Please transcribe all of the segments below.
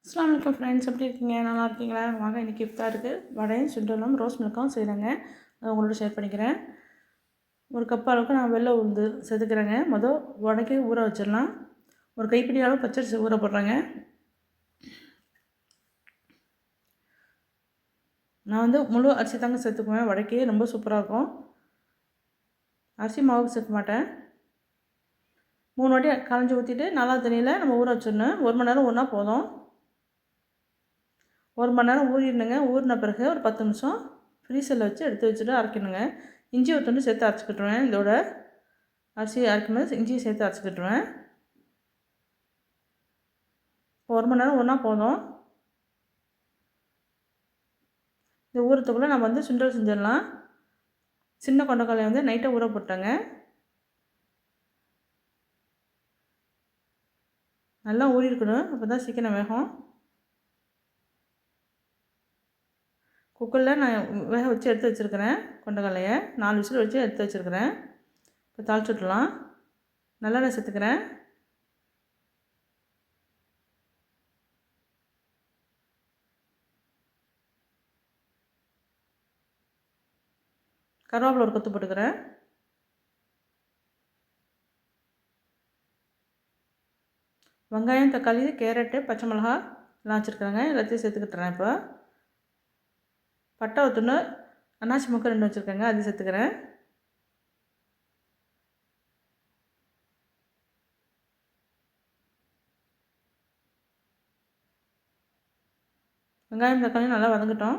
அஸ்ஸலாமு அலைக்கும் ஃப்ரெண்ட்ஸ், எப்படி இருக்கீங்க? நல்லா இருக்கீங்களா? வாங்க, இன்றைக்கி இஃப்தாருக்கு வடையும் சுண்டலும் ரோஸ் மில்க்கும் செய்கிறேங்க. அதை உங்களோட ஷேர் பண்ணிக்கிறேன். ஒரு கப் அளவுக்கு நான் வெள்ளை உளுந்து சேர்த்துக்கிறேங்க. வடைக்கு ஊற வச்சிடலாம். ஒரு கைப்பிடி அளவு பச்சரிசி ஊற போடுறேங்க. நான் முழு அரிசி தாங்க சேர்த்துக்குவேன். வடைக்கு ரொம்ப சூப்பராக இருக்கும். அரிசி மாவு சேர்க்க மாட்டேன். 3 வாட்டி களைஞ்சி ஊற்றிட்டு நல்லா தண்ணியில் நம்ம ஊற வச்சிடணும். 1 மணி நேரம் ஊறினா போதும். 1 மணி நேரம் ஊறிடணுங்க. ஊறின பிறகு ஒரு 10 நிமிஷம் ஃப்ரீசரில் வச்சு எடுத்து வச்சுட்டு அரைக்கணுங்க. இஞ்சி ஒரு துண்டு சேர்த்து அரைச்சிக்கிட்டுருவேன். இதோட அரிசி அரைக்கும்போது இஞ்சியை சேர்த்து அரைச்சிக்கிட்டுருவேன். 1 மணி நேரம் ஊறினா போதும். இந்த ஊறத்துக்குள்ளே நம்ம சுண்டல் செஞ்சிடலாம். சின்ன கொண்டக்கடலையை நைட்டாக ஊற போட்டேங்க. நல்லா ஊறி இருக்கணும், அப்போ தான் சீக்கிரம் வேகும். குக்கரில் நான் வேக வச்சு எடுத்து வச்சுருக்கிறேன். கொண்டக்கடலையை 4 விசில் வச்சு எடுத்து வச்சுருக்கிறேன். இப்போ தாளிச்சு விட்டுலாம். நல்லெண்ணெய் சேர்த்துக்கிறேன். கருவேப்பிலை ஒரு கொத்து போட்டுக்கிறேன். வெங்காயம், தக்காளி, கேரட்டு, பச்சை மிளகா எல்லாம் வச்சுருக்கிறேங்க. எல்லாத்தையும் சேர்த்துக்கிட்டுறேன். இப்போ பட்டை ஒத்துன்னு அன்னாசி முக்கு 2 வச்சுருக்கேங்க, அதையும் சேர்த்துக்கிறேன். வெங்காயம், தக்காளி நல்லா வதங்கட்டும்.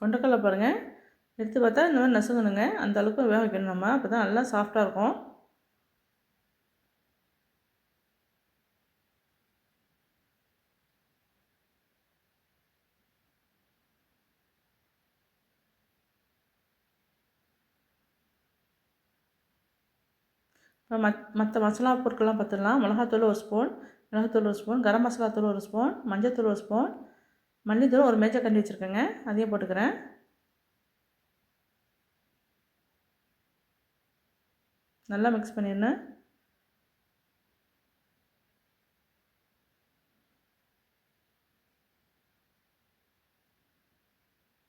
கொண்டக்கடலை பாருங்கள், எடுத்து பார்த்தா இந்த மாதிரி நசுங்கணுங்க. அந்த அளவுக்கு வேக வைக்கணும் நம்ம, அப்போ தான் நல்லா சாஃப்டாக இருக்கும். இப்போ மற்ற மசாலா பொருட்கள்லாம் பார்த்துடலாம். மிளகாத்தூள் 1 ஸ்பூன், மிளகாத்தூள் 1 ஸ்பூன், கரம் மசாலா தூள் 1 ஸ்பூன், மஞ்சள்தூள் 1 ஸ்பூன், மல்லித்தூள் ஒரு மேஜர் கண்டி வச்சுருக்கேங்க, அதையும் போட்டுக்கிறேன். நல்லா மிக்ஸ் பண்ணிடணும்.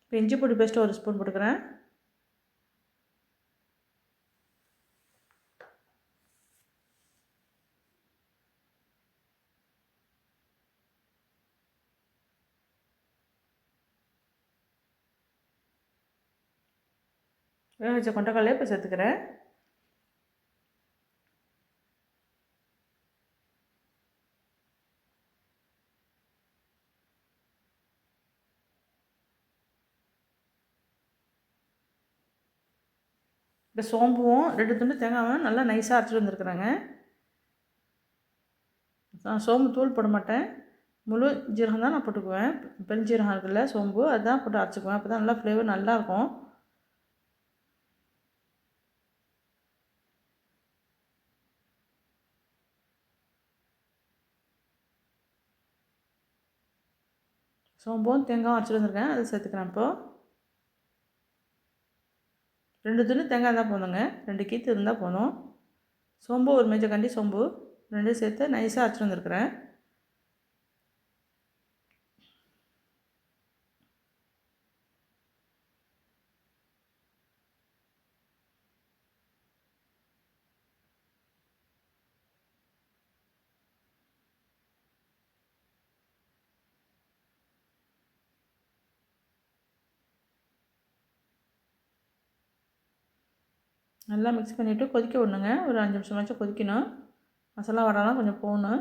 இப்போ இஞ்சி பூண்டு பேஸ்ட்டு 1 ஸ்பூன் போட்டுக்கிறேன். வேக வச்ச கொண்டக்கடலையை இப்போ சேர்த்துக்கிறேன். இந்த சோம்பும் 2 துண்டு தேங்காயும் நல்லா நைஸாக அரைச்சிட்டு வந்துருக்குறேங்க. நான் சோம்பு தூள் போட மாட்டேன். முழு ஜீரகம் தான் நான் போட்டுக்குவேன். பெருஞ்சீரகம் இருக்குல்ல, சோம்பு, அதுதான் போட்டு அரைச்சிக்குவேன். அப்போ தான் நல்லா ஃப்ளேவர் நல்லாயிருக்கும். சோம்பும் தேங்காயும் அரைச்சிட்டு வந்துருக்கேன், அதை சேர்த்துக்கிறேன். இப்போது 2 துண்டு தேங்காய் இருந்தால் போதுங்க. 2 கீத்து இருந்தால் போதும். சோம்பு ஒரு மேஜர் கண்டி சோம்பு 2 சேர்த்து நைஸாக அரைச்சிட்டு வந்துருக்குறேன். நல்லா மிக்ஸ் பண்ணிவிட்டு கொதிக்க விடணுங்க. ஒரு 5 நிமிஷமாச்சும் கொதிக்கணும். மசாலா வடலாம் கொஞ்சம் போகணும்.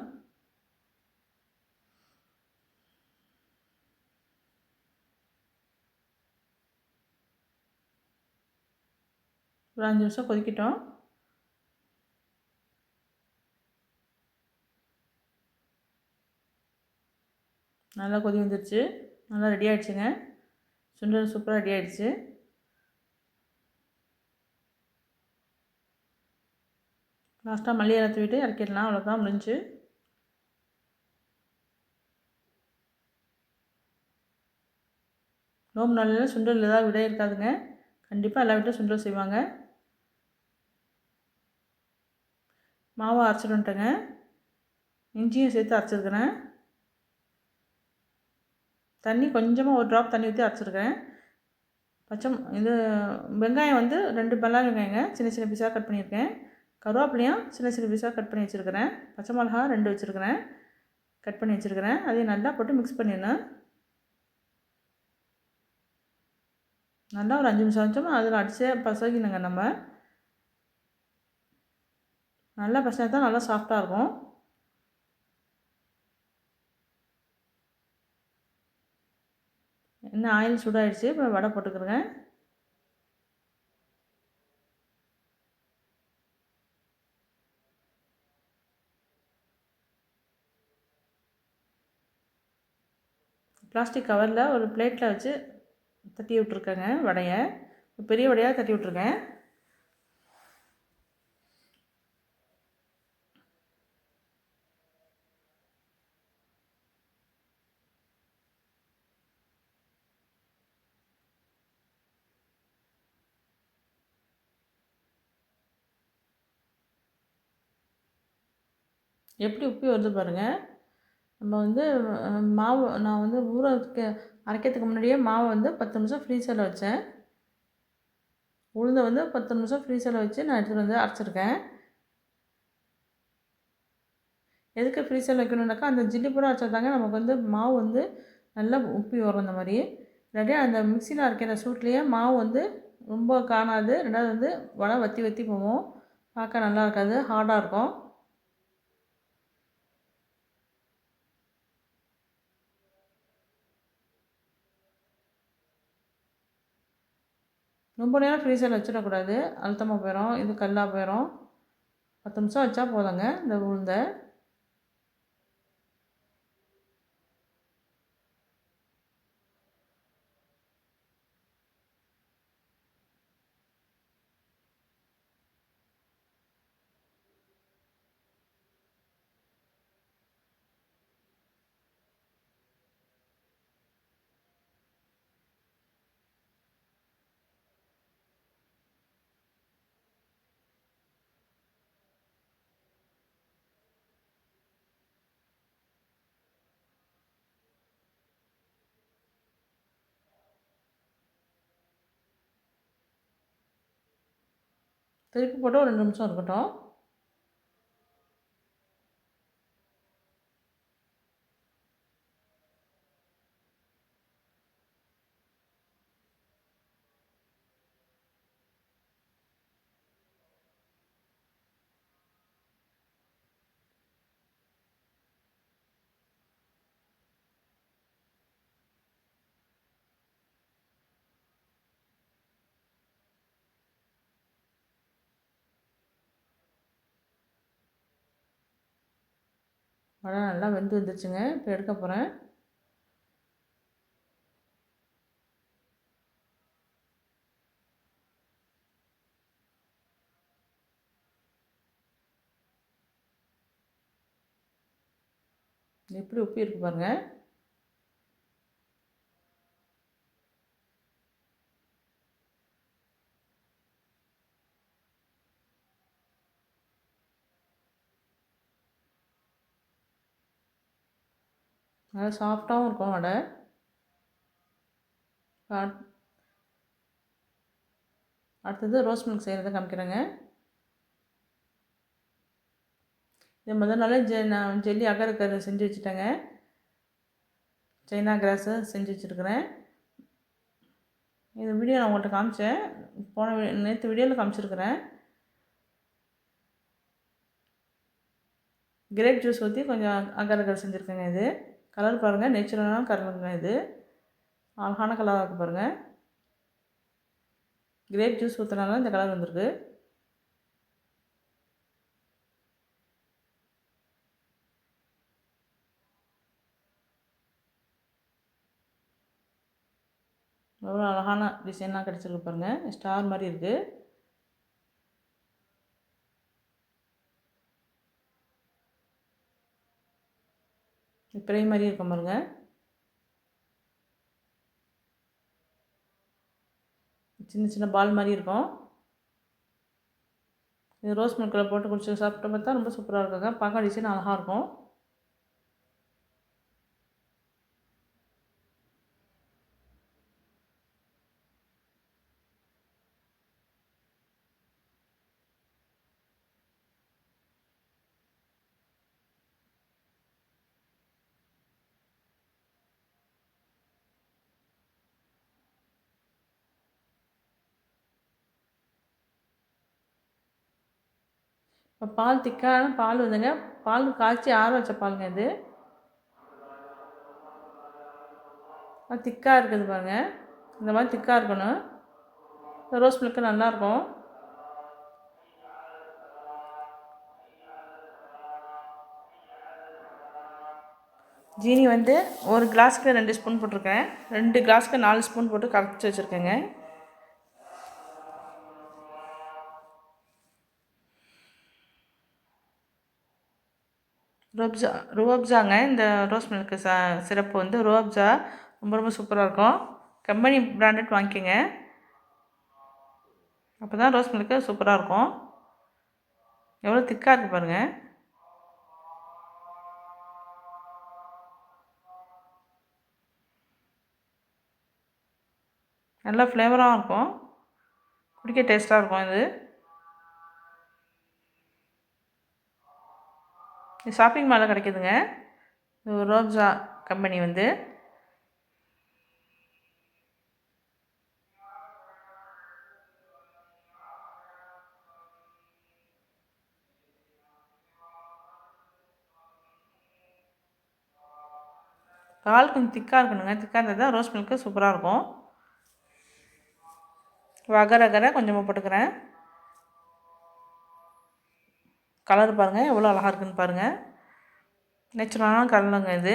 ஒரு 5 நிமிஷம் கொதிக்கட்டும். நல்லா கொதி வந்துருச்சு. நல்லா ரெடி ஆகிடுச்சுங்க. சுண்டல் சூப்பராக ரெடி ஆகிடுச்சு. லாஸ்ட்டாக மல்லி இலை தூவிட்டு இறக்கிடலாம். அவ்வளோதான், முடிஞ்சு. நோம்பு நாளில் சுண்டல் ஏதாவது விட இருக்காதுங்க. கண்டிப்பாக எல்லா வீட்லையும் சுண்டல் செய்வாங்க. மாவை அரைச்சிட்டு வந்துட்டேங்க. இஞ்சியும் சேர்த்து அரைச்சிருக்கிறேன். தண்ணி கொஞ்சமாக ஒரு ட்ராப் தண்ணி ஊற்றி அரைச்சிருக்கிறேன். இது வெங்காயம் வந்து 2 பல்லாரி வெங்காயங்க, சின்ன சின்ன பீஸாக கட் பண்ணியிருக்கேன். கருவேப்பிலையும் சின்ன சின்ன பீஸாக கட் பண்ணி வச்சுருக்கிறேன். பச்சை மிளகா 2 வச்சுருக்கிறேன், கட் பண்ணி வச்சுருக்கிறேன். அதையும் நல்லா போட்டு மிக்ஸ் பண்ணிடணும். நல்லா ஒரு 5 நிமிஷம் வச்சோம். அதில் அடிச்சே பசங்கினுங்க. நம்ம நல்லா பசங்க தான் நல்லா சாஃப்டாக இருக்கும். இன்னும் ஆயில் சூடாகிடுச்சு. இப்போ வடை போட்டுக்கிறேங்க. பிளாஸ்டிக் கவரில் ஒரு பிளேட்டில் வச்சு தட்டி விட்ருக்கேங்க வடையை. பெரிய வடையாக தட்டி விட்ருக்கேன். எப்படி உப்பி வருது பாருங்கள். நம்ம வந்து மாவு நான் வந்து அரைக்கிறதுக்கு முன்னாடியே மாவை வந்து 10 நிமிஷம் ஃப்ரீசரில் வச்சேன். உளுந்தை வந்து 10 நிமிஷம் ஃப்ரீசரில் வச்சு நான் எடுத்துகிட்டு வந்து அரைச்சிருக்கேன். எதுக்கு ஃப்ரீசரில் வைக்கணுன்னாக்கா, அந்த ஜில்லி பூரா அரைச்சா தாங்க நமக்கு வந்து மாவு வந்து நல்லா உப்பி வரும். அந்த மாதிரி இல்லாட்டி அந்த மிக்சியில் அரைக்கிற சூட்லேயே மாவு வந்து ரொம்ப காணாது. ரெண்டாவது வந்து வடை வற்றி வற்றி போகும், பார்க்க நல்லா இருக்காது, ஹார்டாக இருக்கும். ரொம்ப நேரம் ஃப்ரீசரில் வச்சிடக்கூடாது, அழுத்தமாக போயிடும், இது கல்லாக போயிடும். 10 நிமிஷம் வச்சா போதுங்க இந்த உளுந்தை. திருப்பி போட்டு ஒரு 2 நிமிஷம் இருக்கட்டும். வடை நல்லா வெந்து வந்துருச்சுங்க. இப்போ எடுக்க போகிறேன். எப்படி உப்பி இருக்கு பாருங்கள். நல்லா சாஃப்டாகவும் இருக்கும் வடை. அடுத்தது ரோஸ் மில்க் செய்கிறத காமிக்கிறேங்க. இது முதல் நாளே நான் ஜெல்லி அகர் செஞ்சு வச்சுட்டேங்க. சைனா கிராஸை செஞ்சு வச்சுருக்கிறேன். இந்த வீடியோ நான் உங்கள்கிட்ட காமிச்சேன், நேற்று வீடியோவில் காமிச்சிருக்கிறேன். கிரேப் ஜூஸ் ஊற்றி கொஞ்சம் அகர் செஞ்சுருக்கேங்க. இது கலர் பாருங்கள், நேச்சுரலான கலருங்க. இது அழகான கலராக இருக்குது பாருங்கள். கிரேப் ஜூஸ் ஊற்றினால இந்த கலர் வந்திருக்கு. எவ்வளோ அழகான டிசைனாக கிடச்சிருக்கு பாருங்கள். ஸ்டார் மாதிரி இருக்குது. ஸ்ப்ரே மாதிரி இருக்கும் பாருங்கள். சின்ன சின்ன பால் மாதிரி இருக்கும். இது ரோஸ் மில்கில் போட்டு குடிச்சு சாப்பிட்டு பார்த்தா ரொம்ப சூப்பராக இருக்குங்க. பார்க்க டிசைன் அழகாக இருக்கும். இப்போ பால் திக்கான பால் வந்துங்க. பால் காய்ச்சி ஆற வச்ச பாலுங்க இது. திக்காக இருக்குது பாருங்கள். இந்த மாதிரி திக்காக இருக்கணும். ரோஸ் மில்க்கு நல்லாயிருக்கும். ஜீனி வந்து ஒரு கிளாஸுக்கு 2 ஸ்பூன் போட்டிருக்கேன். 2 கிளாஸுக்கு 4 ஸ்பூன் போட்டு கரைச்சி வச்சுருக்கேங்க. ருஅப்ஜாங்க. இந்த ரோஸ் மில்க்கு சிரப்பு வந்து ருஅப்ஜா ரொம்ப ரொம்ப சூப்பராக இருக்கும். கம்பெனி பிராண்டட் வாங்கிக்கோங்க. அப்போ தான் ரோஸ் மில்க்கு சூப்பராக இருக்கும். எவ்வளோ திக்காக இருக்குது பாருங்கள். நல்லா ஃப்ளேவராகவும் இருக்கும். குடிக்க டேஸ்ட்டாக இருக்கும் இது. ஷாப்பிங் மாலில் கிடைக்குதுங்க. இது ருஅப்ஜா கம்பெனி வந்து. பால் கொஞ்சம் திக்காக இருக்கணுங்க. திக்காக இருந்தால் தான் ரோஸ் மில்க்கு சூப்பராக இருக்கும். அகர அகர கொஞ்சமாக போட்டுக்கிறேன். கலர் பாருங்கள் எவ்வளோ அழகாக இருக்குதுன்னு பாருங்கள். நேச்சுரலான கலருங்க இது.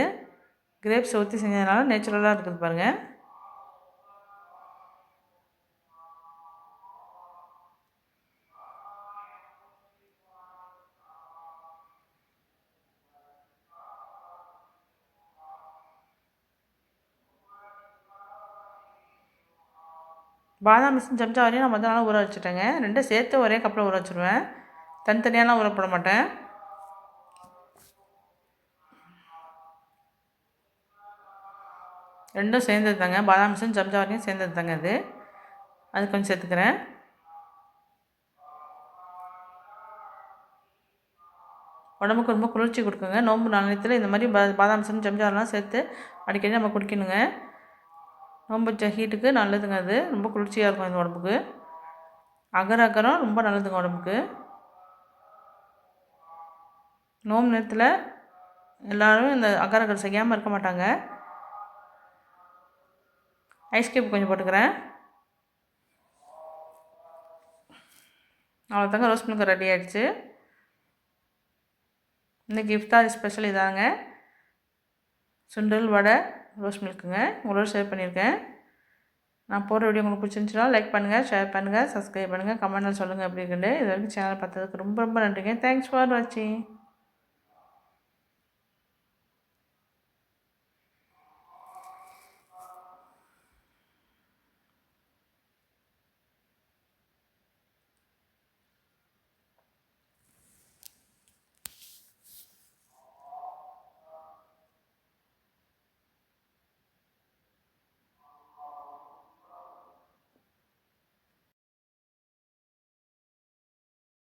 கிரேப்ஸ் ஊற்றி செஞ்சதுனால நேச்சுரலாக இருக்குது பாருங்கள். பாதாம் பிசின் சம்ச்சா வரையும் நான் முதல் நாள் ஊற வச்சுட்டேங்க. 2 சேர்த்து ஒரே கப்பில் ஊற வச்சுருவேன். தனித்தனியாலாம் ஊற போட மாட்டேன். ரெண்டும் சேர்ந்தது தாங்க. பாதாம் பிசின் சம்ச்சா வரையும் சேர்ந்தது தாங்க அது. அது கொஞ்சம் சேர்த்துக்கிறேன். உடம்புக்கு ரொம்ப குளிர்ச்சி கொடுக்குங்க. நோன்பு நாளத்தில் இந்த மாதிரி பாதாம் பிசின் சம்ச்சாலாம் சேர்த்து அடிக்கடி நம்ம குடிக்கணுங்க. நோன்பு ஹீட்டுக்கு நல்லதுங்க. அது ரொம்ப குளிர்ச்சியாக இருக்கும் இந்த உடம்புக்கு. அகர அகரம் ரொம்ப நல்லதுங்க உடம்புக்கு. நோன்பு நேரத்தில் எல்லோரும் இந்த அகர அகரம் செய்யாமல் இருக்க மாட்டாங்க. ஐஸ் கியூப் கொஞ்சம் போட்டுக்கிறேன். அவ்வளோதாங்க, ரோஸ் மில்க் ரெடி ஆகிடுச்சு. இன்றைக்கி இஃப்தார் ஸ்பெஷல் இதாங்க. சுண்டல் வடை ரோஸ் மில்க்குங்க உங்களோட ஷேர் பண்ணியிருக்கேன். நான் போகிற வீடியோ உங்களுக்கு பிடிச்சிருந்துச்சுன்னா லைக் பண்ணுங்கள், ஷேர் பண்ணுங்கள், சப்ஸ்கிரைப் பண்ணுங்கள், கமெண்ட்டில் சொல்லுங்கள் எப்படி இருக்குன்னு. இது வரைக்கும் சேனல் பார்த்ததுக்கு ரொம்ப ரொம்ப நன்றிங்க. தேங்க்ஸ் ஃபார் வாட்சிங்.